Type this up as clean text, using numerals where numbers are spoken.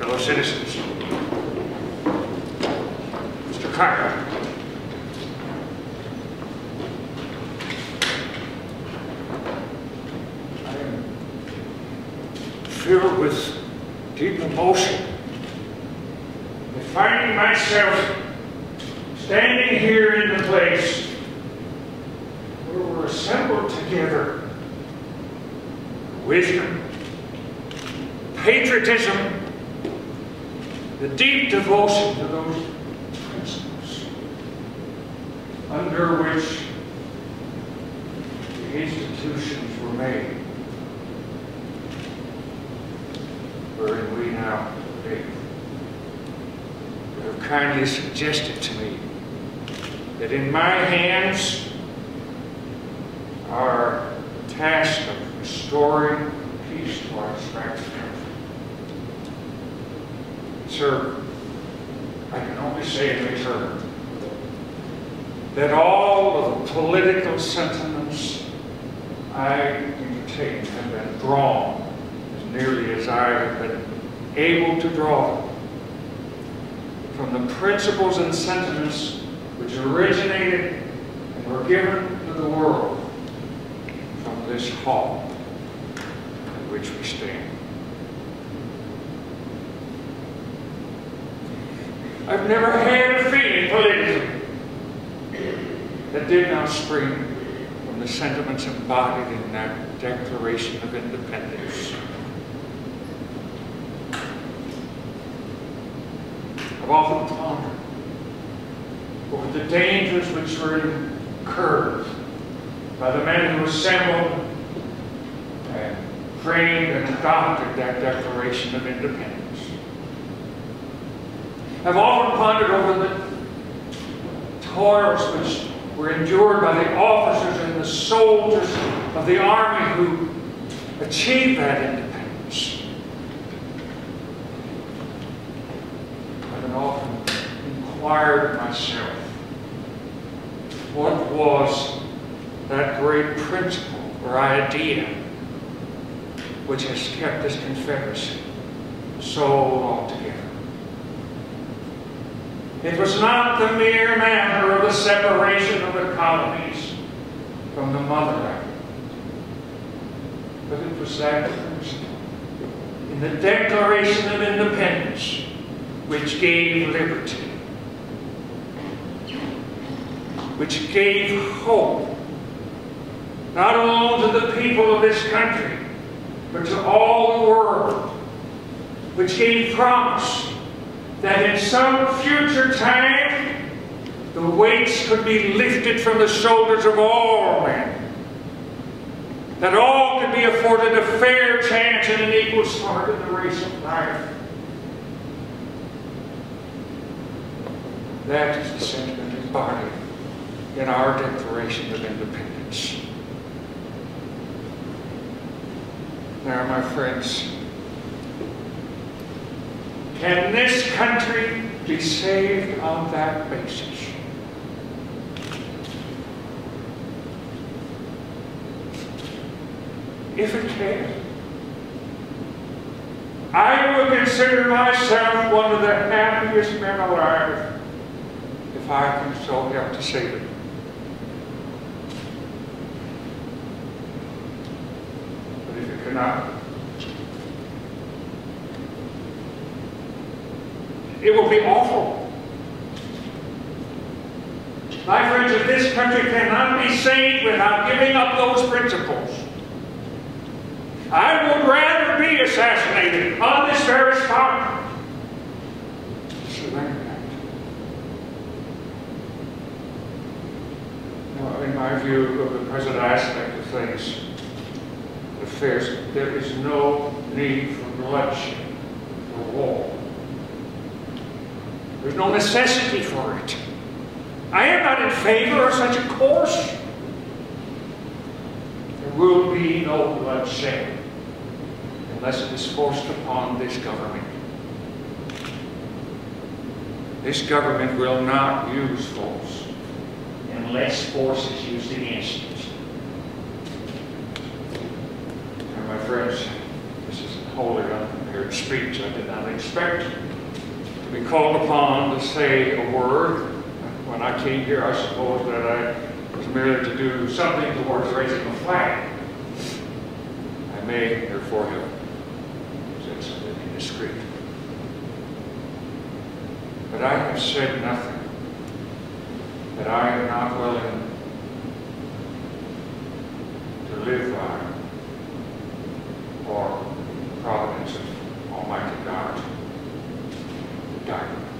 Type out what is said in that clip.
fellow citizens. Mr. Carter. I am filled with deep emotion at finding myself standing here in the place where we're assembled together. Wisdom, patriotism, the deep devotion to those principles under which the institutions were made, wherein we now live. You have kindly suggested to me that in my hands are the task of restoring peace to our distracted country. Sir, I can only say in return that all of the political sentiments I entertain have been drawn, as nearly as I have been able to draw them, from the principles and sentiments which originated and were given to the world from this hall in which we stand. I've never had a feeling politically that did not spring from the sentiments embodied in that Declaration of Independence. I've often pondered over the dangers which were incurred by the men who assembled and framed and adopted that Declaration of Independence. I've often pondered over the toils which were endured by the officers and the soldiers of the Army who achieved that independence. I've often inquired myself, what was that great principle or idea which has kept this Confederacy so long together? It was not the mere matter of the separation of the colonies from the motherland, but it was that principle in the Declaration of Independence which gave liberty, which gave hope, not alone to the people of this country, but to all the world, which gave promise that in some future time the weights could be lifted from the shoulders of all men, that all could be afforded a fair chance and an equal start in the race of life. That is the sentiment embodied in our Declaration of Independence. Now, my friends, can this country be saved on that basis? If it can, I will consider myself one of the happiest men alive if I can so help to save it. But if it cannot, it will be awful. My friends, if this country cannot be saved without giving up those principles, I would rather be assassinated on this very spot. Now, in my view of the present aspect of things, affairs, there is no need for bloodshed or war. There's no necessity for it. I am not in favor of such a course. There will be no bloodshed unless it is forced upon this government. This government will not use force unless force is used against it. And my friends, this is a wholly unprepared speech. I did not expect to be called upon to say a word. When I came here, I suppose that I was merely to do something towards raising a flag. I may, therefore, have said something indiscreet. But I have said nothing that I am not willing to live by, or the providence of Almighty God to die by.